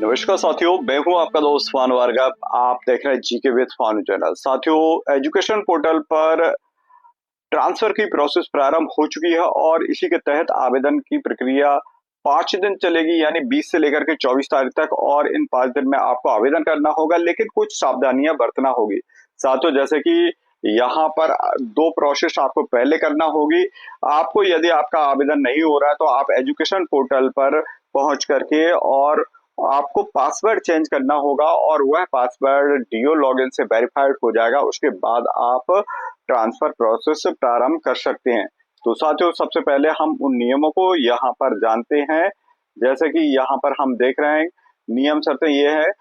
नमस्कार साथियों, मैं हूं आपका दोस्त फानू वारगा। आप देख रहे हैं जीके विद फानू चैनल। साथियों, एजुकेशन पोर्टल पर ट्रांसफर की प्रोसेस प्रारंभ हो चुकी है और इसी के तहत आवेदन की प्रक्रिया 5 दिन चलेगी, यानी 20 से लेकर के 24 तारीख तक। और इन 5 दिन में आपको आवेदन करना होगा, लेकिन कुछ सावधानियां बरतना होगी। साथियों, जैसे कि यहाँ पर दो प्रोसेस आपको पहले करना होगी। आपको यदि आपका आवेदन नहीं हो रहा है तो आप एजुकेशन पोर्टल पर पहुंच करके और आपको पासवर्ड चेंज करना होगा, और वह पासवर्ड डीओ लॉगिन से वेरीफाइड हो जाएगा। उसके बाद आप ट्रांसफर प्रोसेस प्रारंभ कर सकते हैं। तो साथियों, सबसे पहले हम उन नियमों को यहाँ पर जानते हैं। जैसे कि यहाँ पर हम देख रहे हैं, नियम शर्तें ये है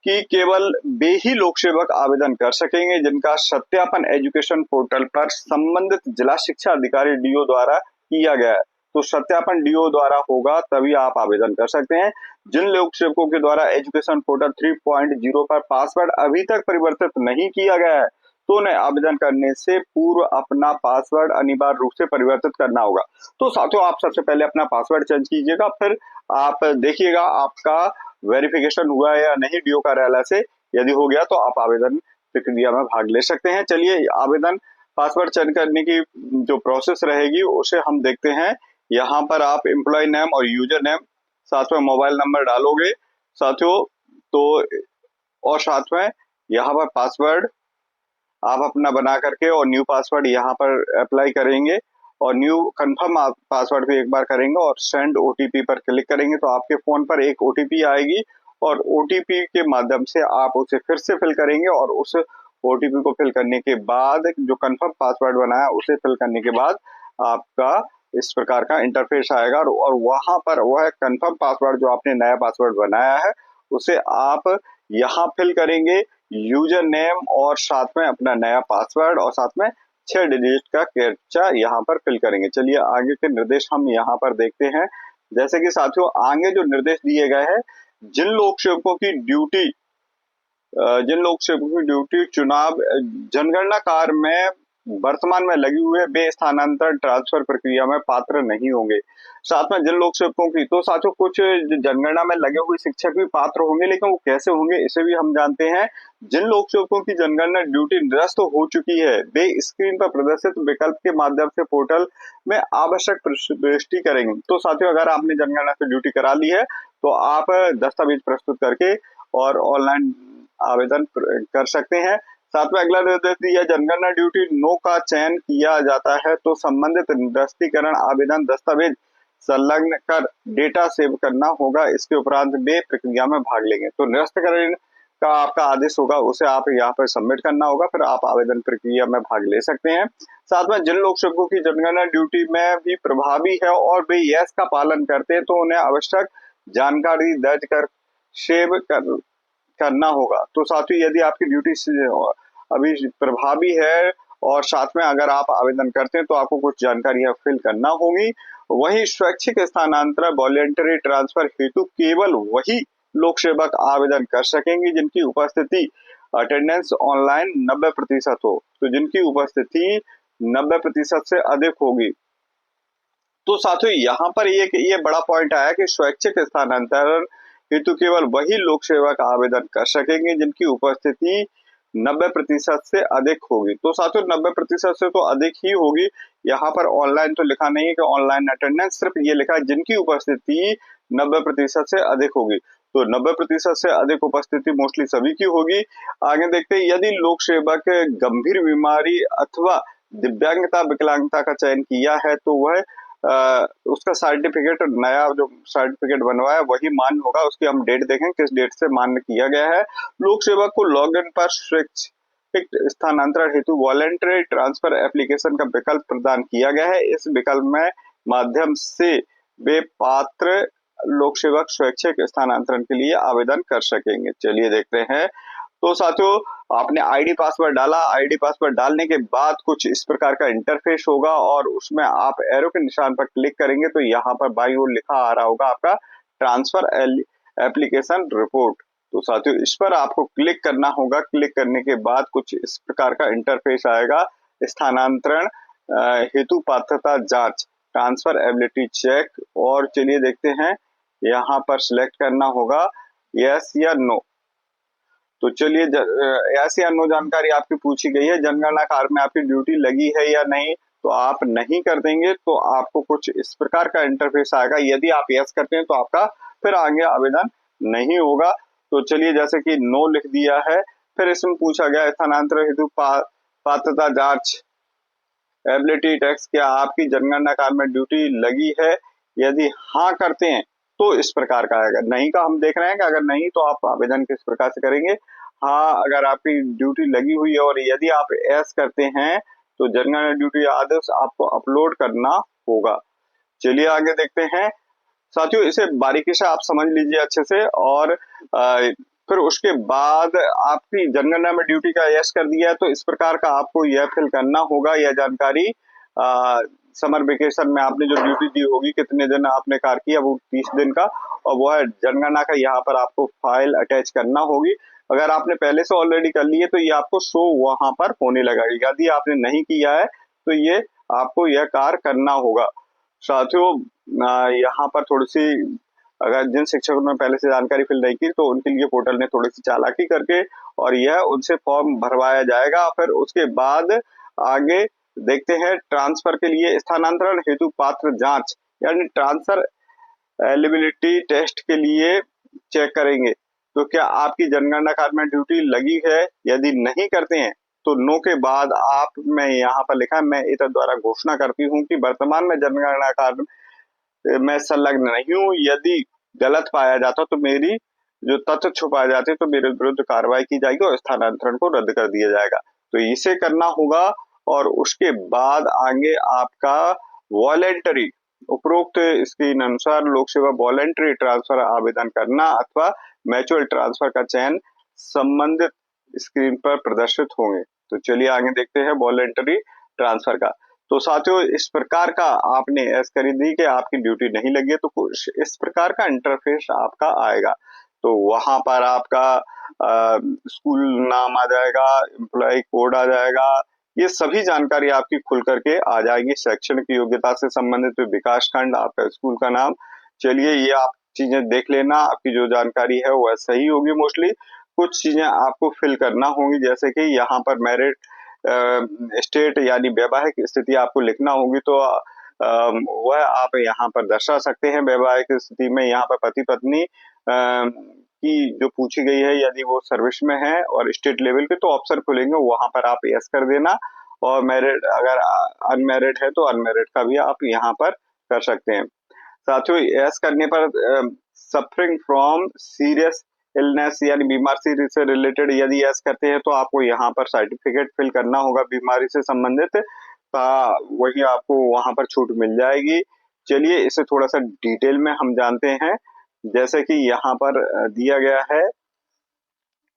कि केवल वे ही लोक सेवक आवेदन कर सकेंगे जिनका सत्यापन एजुकेशन पोर्टल पर संबंधित जिला शिक्षा अधिकारी डीओ द्वारा किया गया है। तो सत्यापन डीओ द्वारा होगा तभी आप आवेदन कर सकते हैं। जिन लोक सेवकों के द्वारा एजुकेशन पोर्टल 3.0 पर पासवर्ड अभी तक परिवर्तित नहीं किया गया है, तो उन्हें आवेदन करने से पूर्व अपना पासवर्ड अनिवार्य रूप से परिवर्तित करना होगा। तो साथियों, आप सबसे पहले अपना पासवर्ड चेंज कीजिएगा, फिर आप देखिएगा आपका वेरिफिकेशन हुआ है या नहीं डीओ कार्यालय से। यदि हो गया तो आप आवेदन प्रक्रिया में भाग ले सकते हैं। चलिए, आवेदन पासवर्ड चेंज करने की जो प्रोसेस रहेगी उसे हम देखते हैं। यहाँ पर आप एम्प्लॉय नेम और यूजर नेम, साथ में मोबाइल नंबर डालोगे साथियों। तो और साथ में यहाँ पर पासवर्ड आप अपना बना करके और न्यू पासवर्ड यहाँ पर अप्लाई करेंगे, और न्यू कंफर्म आप पासवर्ड भी एक बार करेंगे और सेंड ओटीपी पर क्लिक करेंगे तो आपके फोन पर एक ओटीपी आएगी, और ओटीपी के माध्यम से आप उसे फिर से फिल करेंगे। और उस ओटीपी को फिल करने के बाद जो कंफर्म पासवर्ड बनाया उसे फिल करने के बाद आपका इस प्रकार का इंटरफेस आएगा, और वहां पर वह कंफर्म पासवर्ड जो आपने नया पासवर्ड बनाया है उसे आप यहाँ फिल करेंगे, यूजर नेम और साथ में अपना नया पासवर्ड, और साथ में 6 डिजिट का कैप्चा यहाँ पर फिल करेंगे। चलिए, आगे के निर्देश हम यहाँ पर देखते हैं। जैसे कि साथियों, आगे जो निर्देश दिए गए हैं, जिन लोक सेवकों की ड्यूटी चुनाव जनगणना कार्य में वर्तमान में लगी हुई है, वे स्थानांतरण ट्रांसफर प्रक्रिया में पात्र नहीं होंगे। साथ में जिन लोक सेवकों की, तो साथियों कुछ जनगणना में लगे हुए शिक्षक भी पात्र होंगे, लेकिन वो कैसे होंगे इसे भी हम जानते हैं। जिन लोक सेवकों की जनगणना ड्यूटी निरस्त हो चुकी है, वे स्क्रीन पर प्रदर्शित विकल्प के माध्यम से पोर्टल में आवश्यक प्रविष्टि करेंगे। तो साथियों, अगर आपने जनगणना से ड्यूटी करा ली है तो आप दस्तावेज प्रस्तुत करके और ऑनलाइन आवेदन कर सकते हैं। साथ में अगला निर्देश दिया, जनगणना ड्यूटी नो का चयन किया जाता है तो संबंधित निरस्तीकरण आवेदन दस्तावेज संलग्न कर डेटा सेव करना होगा। इसके उपरांत वे प्रक्रिया में भाग लेंगे। तो निरस्तीकरण का आपका आदेश होगा, उसे आप यहाँ पर सबमिट करना होगा, फिर आप आवेदन प्रक्रिया में भाग ले सकते हैं। साथ में जिन लोक सेवकों की जनगणना ड्यूटी में भी प्रभावी है और वे यस का पालन करते हैं तो उन्हें आवश्यक जानकारी दर्ज कर सेव करना होगा। तो साथियों, यदि आपकी ड्यूटी अभी प्रभावी है और साथ में अगर आप आवेदन करते हैं तो आपको कुछ जानकारियां फिल करना होगी। वहीं स्वैच्छिक स्थानांतरण वॉलेंटरी ट्रांसफर हेतु केवल वही लोक सेवक आवेदन कर सकेंगे जिनकी उपस्थिति अटेंडेंस ऑनलाइन 90% हो। तो जिनकी उपस्थिति 90% से अधिक होगी। तो साथियों, यहाँ पर ये बड़ा पॉइंट आया कि स्वैच्छिक स्थानांतरण हेतु केवल वही लोक सेवक आवेदन कर सकेंगे जिनकी उपस्थिति 90% से अधिक होगी। तो साथियों, 90% से तो अधिक ही होगी। यहाँ पर ऑनलाइन तो लिखा नहीं है कि ऑनलाइन अटेंडेंस, सिर्फ ये लिखा है जिनकी उपस्थिति 90% से अधिक होगी। तो 90% से अधिक उपस्थिति मोस्टली सभी की होगी। आगे देखते हैं, यदि लोक सेवक गंभीर बीमारी अथवा दिव्यांगता विकलांगता का चयन किया है तो वह उसका सर्टिफिकेट, नया जो सर्टिफिकेट बनवाया वही मान्य होगा। उसकी हम डेट देखें किस डेट से मान्य किया गया है। लोक सेवक को लॉगिन पर स्वैच्छिक स्थानांतरण हेतु वॉलेंटरी ट्रांसफर एप्लीकेशन का विकल्प प्रदान किया गया है। इस विकल्प में माध्यम से वे पात्र लोक सेवक स्वैच्छिक स्थानांतरण के लिए आवेदन कर सकेंगे। चलिए देखते हैं। तो साथियों, आपने आईडी पासवर्ड डाला। आईडी पासवर्ड डालने के बाद कुछ इस प्रकार का इंटरफेस होगा और उसमें आप एरो के निशान पर क्लिक करेंगे तो यहाँ पर बाईं ओर लिखा आ रहा होगा आपका ट्रांसफर एप्लीकेशन रिपोर्ट। तो साथियों, इस पर आपको क्लिक करना होगा। क्लिक करने के बाद कुछ इस प्रकार का इंटरफेस आएगा, स्थानांतरण हेतु पात्रता जांच, ट्रांसफर एबिलिटी चेक। और चलिए देखते हैं, यहाँ पर सिलेक्ट करना होगा यस या नो। तो चलिए यस या नो जानकारी आपकी पूछी गई है, जनगणना कार्य में आपकी ड्यूटी लगी है या नहीं। तो आप नहीं कर देंगे तो आपको कुछ इस प्रकार का इंटरफेस आएगा। यदि आप यस करते हैं तो आपका फिर आगे आवेदन नहीं होगा। तो चलिए जैसे कि नो लिख दिया है, फिर इसमें पूछा गया स्थानांतरण हेतु पात्रता जांच एबिलिटी टेस्ट, क्या आपकी जनगणना कार्य में ड्यूटी लगी है। यदि हाँ करते हैं तो इस प्रकार का आएगा। नहीं का हम देख रहे हैं कि अगर नहीं तो आप आवेदन किस प्रकार से करेंगे। हाँ अगर आपकी ड्यूटी लगी हुई है और यदि आप एस करते हैं तो जनगणना ड्यूटी आदेश आपको अपलोड करना होगा। चलिए आगे देखते हैं साथियों, इसे बारीकी से आप समझ लीजिए अच्छे से। और फिर उसके बाद आपकी जनगणना में ड्यूटी का यस कर दिया है तो इस प्रकार का आपको यह फिल करना होगा। यह जानकारी समर वेकेशन में आपने जो ड्यूटी दी होगी, कितने दिन आपने कार्य किया, वो 30 दिन का, और वो है जनगणना का यहाँ पर आपको फाइल अटैच करना होगी। अगर आपने पहले से ऑलरेडी कर लिए तो ये आपको शो वहां पर होने लगेगा। यदि आपने नहीं किया है तो ये आपको यह कार्य करना होगा। साथियों यहाँ पर थोड़ी सी, अगर जिन शिक्षकों ने पहले से जानकारी फिल नहीं की तो उनके लिए पोर्टल ने थोड़ी सी चालाकी करके और यह उनसे फॉर्म भरवाया जाएगा। फिर उसके बाद आगे देखते हैं ट्रांसफर के लिए स्थानांतरण हेतु पात्र जांच यानी ट्रांसफर एलिजिबिलिटी टेस्ट के लिए चेक करेंगे तो क्या आपकी जनगणना कार्य में ड्यूटी लगी है। यदि नहीं करते हैं तो नो के बाद आप, मैं यहाँ पर लिखा है, मैं इतर द्वारा घोषणा करती हूँ कि वर्तमान में जनगणना कार्य में संलग्न नहीं हूँ। यदि गलत पाया जाता तो मेरी जो तथ्य छुपाए जाते तो मेरे विरुद्ध कार्रवाई की जाएगी और स्थानांतरण को रद्द कर दिया जाएगा। तो इसे करना होगा। और उसके बाद आगे आपका वॉलेंटरी, उपरोक्त स्क्रीन अनुसार लोक सेवा वॉलेंटरी ट्रांसफर आवेदन करना अथवा म्यूचुअल ट्रांसफर का चयन संबंधित स्क्रीन पर प्रदर्शित होंगे। तो चलिए आगे देखते हैं वॉलेंटरी ट्रांसफर का। तो साथियों इस प्रकार का आपने एस करी दी कि आपकी ड्यूटी नहीं लगी है तो कुछ इस प्रकार का इंटरफेस आपका आएगा। तो वहां पर आपका स्कूल नाम आ जाएगा, एम्प्लॉय कोड आ जाएगा, ये सभी जानकारी आपकी खुल करके आ जाएगी। शैक्षणिक योग्यता से संबंधित विकास खंड, आपका स्कूल का नाम। चलिए ये आप चीजें देख लेना, आपकी जो जानकारी है वह सही होगी मोस्टली। कुछ चीजें आपको फिल करना होंगी, जैसे कि यहाँ पर मैरिड स्टेट यानी वैवाहिक स्थिति आपको लिखना होगी। तो वह आप यहाँ पर दर्शा सकते हैं। वैवाहिक स्थिति में यहाँ पर पति पत्नी की जो पूछी गई है, यदि वो सर्विस में है और स्टेट लेवल के, तो ऑप्शन खुलेंगे, वहां पर आप यस कर देना। और मैरिड, अगर अनमैरिड है तो अनमैरिड का भी आप यहाँ पर कर सकते हैं। साथियों यस करने पर सफरिंग फ्रॉम सीरियस इलनेस यानी बीमारी से रिलेटेड यदि यस करते हैं तो आपको यहाँ पर सर्टिफिकेट फिल करना होगा बीमारी से संबंधित, वही आपको वहां पर छूट मिल जाएगी। चलिए इसे थोड़ा सा डिटेल में हम जानते हैं। जैसे कि यहाँ पर दिया गया है,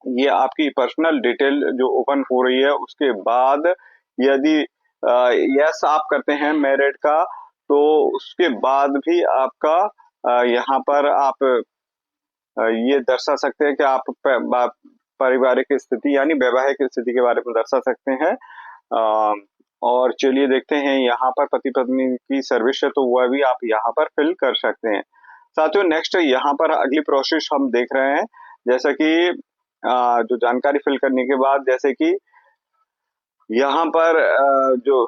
ये आपकी पर्सनल डिटेल जो ओपन हो रही है, उसके बाद यदि यस आप करते हैं मैरिड का तो उसके बाद भी आपका यहाँ पर आप ये दर्शा सकते हैं कि आप पारिवारिक स्थिति यानी वैवाहिक स्थिति के बारे में दर्शा सकते हैं। और चलिए देखते हैं यहाँ पर पति पत्नी की सर्विस है तो वह भी आप यहाँ पर फिल कर सकते हैं। साथियों नेक्स्ट यहाँ पर अगली प्रोसेस हम देख रहे हैं, जैसा कि जो जानकारी फिल करने के बाद, जैसे कि यहाँ पर जो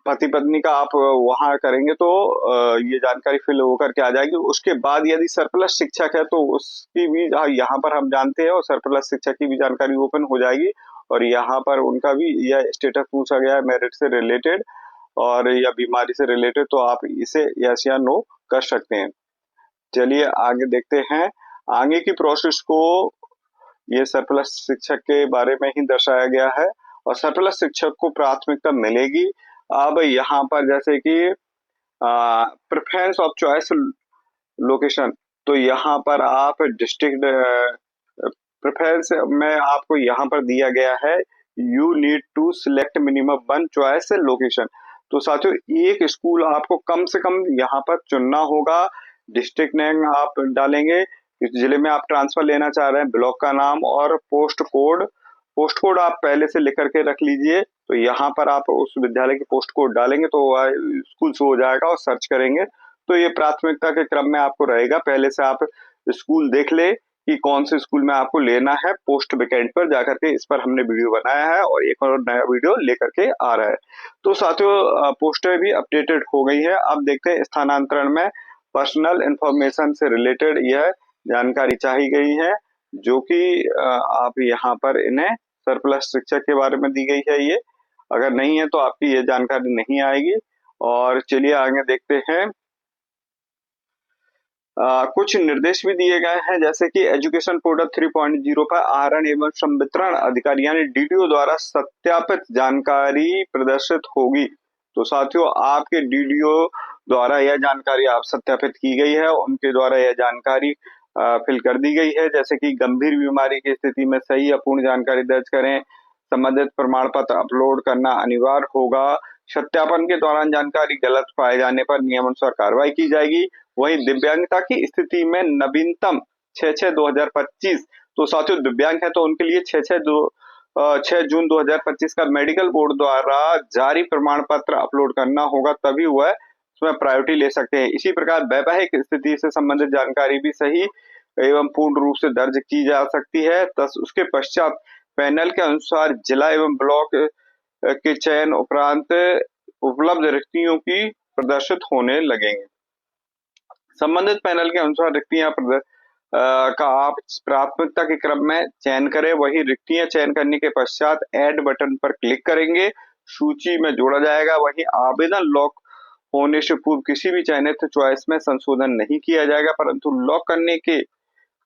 पति पत्नी का आप वहां करेंगे तो ये जानकारी फिल होकर के आ जाएगी। उसके बाद यदि सरप्लस शिक्षक है तो उसकी भी यहाँ पर हम जानते हैं और सरप्लस शिक्षक की भी जानकारी ओपन हो जाएगी। और यहाँ पर उनका भी यह स्टेटस पूछा गया है मेरिट से रिलेटेड और या बीमारी से रिलेटेड, तो आप इसे यस या नो कर सकते हैं। चलिए आगे देखते हैं आगे की प्रोसेस को। ये सरप्लस शिक्षक के बारे में ही दर्शाया गया है और सरप्लस शिक्षक को प्राथमिकता मिलेगी। अब यहाँ पर जैसे कि प्रेफरेंस ऑफ चॉइस लोकेशन, तो यहाँ पर आप डिस्ट्रिक्ट प्रेफरेंस में आपको यहाँ पर दिया गया है you need to select minimum 1 choice location. तो साथियों एक स्कूल आपको कम से कम यहाँ पर चुनना होगा। डिस्ट्रिक्ट नेम आप डालेंगे, इस जिले में आप ट्रांसफर लेना चाह रहे हैं, ब्लॉक का नाम और पोस्ट कोड आप पहले से लिख करके रख लीजिए। तो यहाँ पर आप उस विद्यालय के पोस्ट कोड डालेंगे तो स्कूल से हो जाएगा और सर्च करेंगे तो ये प्राथमिकता के क्रम में आपको रहेगा। पहले से आप स्कूल देख ले कि कौन से स्कूल में आपको लेना है। पोस्ट वैकेंट पर जाकर के इस पर हमने वीडियो बनाया है और एक और नया वीडियो लेकर के आ रहा है। तो साथियों पोस्टें भी अपडेटेड हो गई है। अब देखते हैं स्थानांतरण में पर्सनल इंफॉर्मेशन से रिलेटेड यह जानकारी चाही गई है, जो कि आप यहाँ पर इन्हें सरप्लस शिक्षक के बारे में दी गई है। ये अगर नहीं है तो आपकी ये जानकारी नहीं आएगी। और चलिए आगे देखते हैं। कुछ निर्देश भी दिए गए हैं, जैसे कि एजुकेशन पोर्टल 3.0 पर आहरण एवं संवितरण अधिकारी यानी डीडीओ द्वारा सत्यापित जानकारी प्रदर्शित होगी। तो साथियों आपके डीडीओ द्वारा यह जानकारी आप सत्यापित की गई है, उनके द्वारा यह जानकारी फिल कर दी गई है। जैसे कि गंभीर बीमारी की स्थिति में सही अपूर्ण जानकारी दर्ज करें, संबंधित प्रमाण पत्र अपलोड करना अनिवार्य होगा, सत्यापन के दौरान जानकारी गलत पाए जाने पर नियमानुसार कार्रवाई की जाएगी। वहीं दिव्यांगता की स्थिति में नवीनतम 6/6/2025, तो साथियों दिव्यांग है तो उनके लिए 6 जून 2025 का मेडिकल बोर्ड द्वारा जारी प्रमाण पत्र अपलोड करना होगा, तभी वह उसमें प्रायोरिटी ले सकते हैं। इसी प्रकार वैवाहिक स्थिति से संबंधित जानकारी भी सही एवं पूर्ण रूप से दर्ज की जा सकती है। उसके पश्चात पैनल के अनुसार जिला एवं ब्लॉक के चयन उपरांत उपलब्ध रिक्तियों की प्रदर्शित होने लगेंगे। संबंधित पैनल के अनुसार रिक्तियां का आप प्राथमिकता के क्रम में चयन करें। वही रिक्तियां चयन करने के पश्चात ऐड बटन पर क्लिक करेंगे, सूची में जोड़ा जाएगा। वही आवेदन लॉक होने से पूर्व किसी भी चयनित चॉइस में संशोधन नहीं किया जाएगा, परंतु लॉक करने के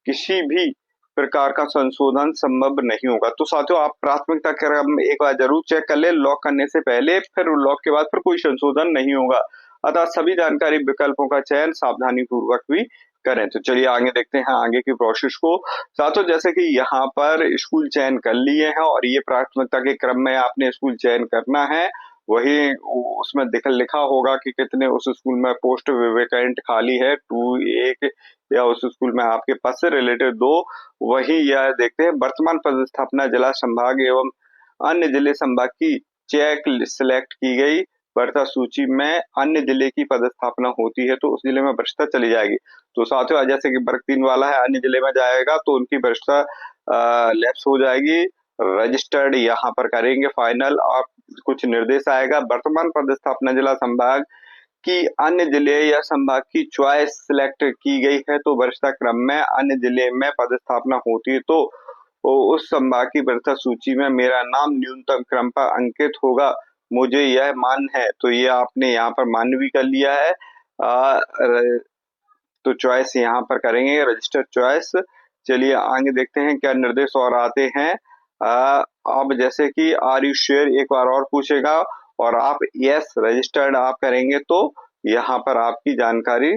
किसी भी प्रकार का संशोधन संभव नहीं होगा। तो साथियों आप प्राथमिकता क्रम में एक बार जरूर चेक कर ले लॉक करने से पहले, फिर लॉक के बाद फिर कोई संशोधन नहीं होगा। अतः सभी जानकारी विकल्पों का चयन सावधानी पूर्वक भी करें। तो चलिए आगे देखते हैं आगे की प्रोसेस को। साथियों जैसे कि यहाँ पर स्कूल चयन कर लिए हैं और ये प्राथमिकता के क्रम में आपने स्कूल चयन करना है। वही उसमें लिखा होगा कि कितने उस स्कूल में पोस्ट वैकेंट खाली है, 2 1 या उस स्कूल में आपके पद से रिलेटेड 2। वही यह देखते हैं वर्तमान पदस्थापना जिला संभाग एवं अन्य जिले संभाग की चेक सिलेक्ट की गई वर्ता सूची में अन्य जिले की पदस्थापना होती है तो उस जिले में वरिष्ठता चली जाएगी। तो साथियों जैसे कि वर्ग 3 वाला है अन्य जिले में जाएगा तो उनकी वरिष्ठता लैप्स हो जाएगी। रजिस्टर्ड यहाँ पर करेंगे फाइनल। आप कुछ निर्देश आएगा, वर्तमान पदस्थापना जिला संभाग की अन्य जिले या संभाग की चॉइस सिलेक्ट की गई है तो वरिष्ठता क्रम में अन्य जिले में पदस्थापना होती है तो उस संभाग की वरिष्ठता सूची में मेरा नाम न्यूनतम क्रम पर अंकित होगा, मुझे यह मान्य है। तो ये आपने यहाँ पर मान्य भी कर लिया है। तो चॉइस यहाँ पर करेंगे रजिस्टर्ड चॉइस। चलिए आगे देखते हैं क्या निर्देश और आते हैं। अब जैसे कि आर यू श्योर एक बार और पूछेगा और आप यस रजिस्टर्ड आप करेंगे तो यहाँ पर आपकी जानकारी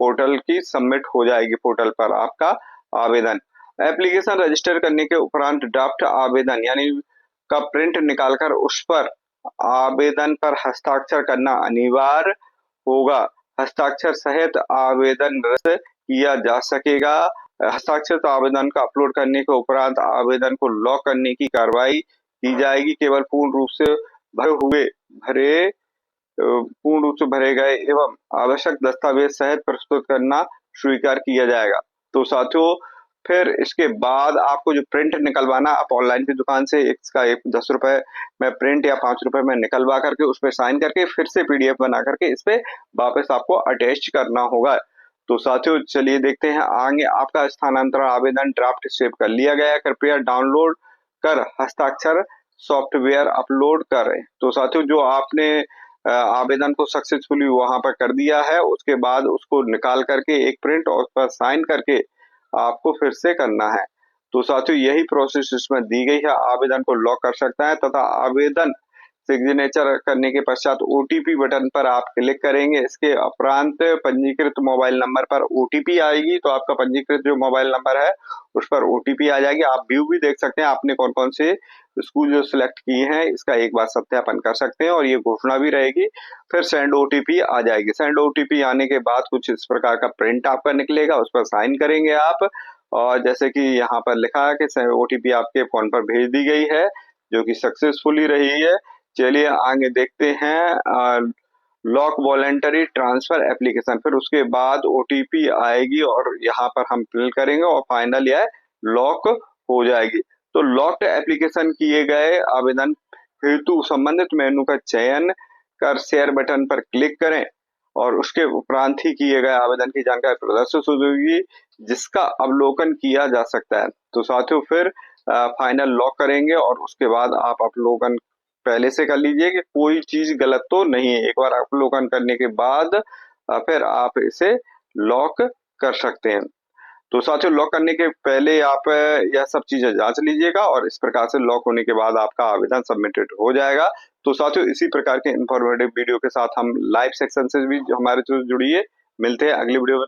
पोर्टल की सबमिट हो जाएगी। पोर्टल पर आपका आवेदन एप्लीकेशन रजिस्टर करने के उपरांत ड्राफ्ट आवेदन यानी का प्रिंट निकालकर उस पर आवेदन पर हस्ताक्षर करना अनिवार्य होगा। हस्ताक्षर सहित आवेदन रद्द किया जा सकेगा। हस्ताक्षरित आवेदन का अपलोड करने के उपरांत आवेदन को लॉक करने की कार्रवाई की जाएगी। केवल पूर्ण रूप से भरे गए एवं आवश्यक दस्तावेज सहित प्रस्तुत करना स्वीकार किया जाएगा। तो साथियों फिर इसके बाद आपको जो प्रिंट निकलवाना आप ऑनलाइन की दुकान से इसका 10 रुपए में प्रिंट या 5 रुपए में निकलवा करके उस पर साइन करके फिर से पीडीएफ बना करके इस पे वापस आपको अटैच करना होगा। तो साथियों चलिए देखते हैं आगे। आपका स्थानांतरण आवेदन ड्राफ्ट सेव कर लिया गया है, कृपया डाउनलोड कर हस्ताक्षर सॉफ्टवेयर अपलोड करें। तो साथियों जो आपने आवेदन को सक्सेसफुली वहां पर कर दिया है उसके बाद उसको निकाल करके एक प्रिंट और उस पर साइन करके आपको फिर से करना है। तो साथियों यही प्रोसेस इसमें दी गई है। आवेदन को लॉक कर सकता है तथा आवेदन सिग्नेचर करने के पश्चात ओटीपी बटन पर आप क्लिक करेंगे। इसके उपरांत पंजीकृत मोबाइल नंबर पर ओटीपी आएगी तो आपका पंजीकृत जो मोबाइल नंबर है उस पर ओटीपी आ जाएगी। आप व्यू भी देख सकते हैं आपने कौन कौन से स्कूल जो सिलेक्ट किए हैं इसका एक बार सत्यापन कर सकते हैं और ये घोषणा भी रहेगी। फिर सेंड ओटीपी आ जाएगी। सेंड ओटीपी आने के बाद कुछ इस प्रकार का प्रिंट आपका निकलेगा, उस पर साइन करेंगे आप और जैसे कि यहाँ पर लिखा है कि ओटीपी आपके फोन पर भेज दी गई है जो कि सक्सेसफुली रही है। चलिए आगे देखते हैं। लॉक वॉलेंटरी ट्रांसफर एप्लीकेशन, फिर उसके बाद ओटीपी आएगी और यहाँ पर हम फिल करेंगे और फाइनल यह लॉक हो जाएगी। तो लॉक्ड एप्लीकेशन किए गए आवेदन हेतु संबंधित मेनू का चयन कर शेयर बटन पर क्लिक करें और उसके उपरांत ही किए गए आवेदन की जानकारी प्रदर्शित होगी जिसका अवलोकन किया जा सकता है। तो साथियों फिर फाइनल लॉक करेंगे और उसके बाद आप अवलोकन पहले से कर लीजिए कि कोई चीज गलत तो नहीं है। एक बार अवलोकन करने के बाद फिर आप इसे लॉक कर सकते हैं। तो साथियों लॉक करने के पहले आप यह सब चीजें जांच लीजिएगा और इस प्रकार से लॉक होने के बाद आपका आवेदन सबमिटेड हो जाएगा। तो साथियों इसी प्रकार के इंफॉर्मेटिव वीडियो के साथ हम लाइव सेक्शन से भी हमारे से जुड़िए। मिलते हैं अगली वीडियो में।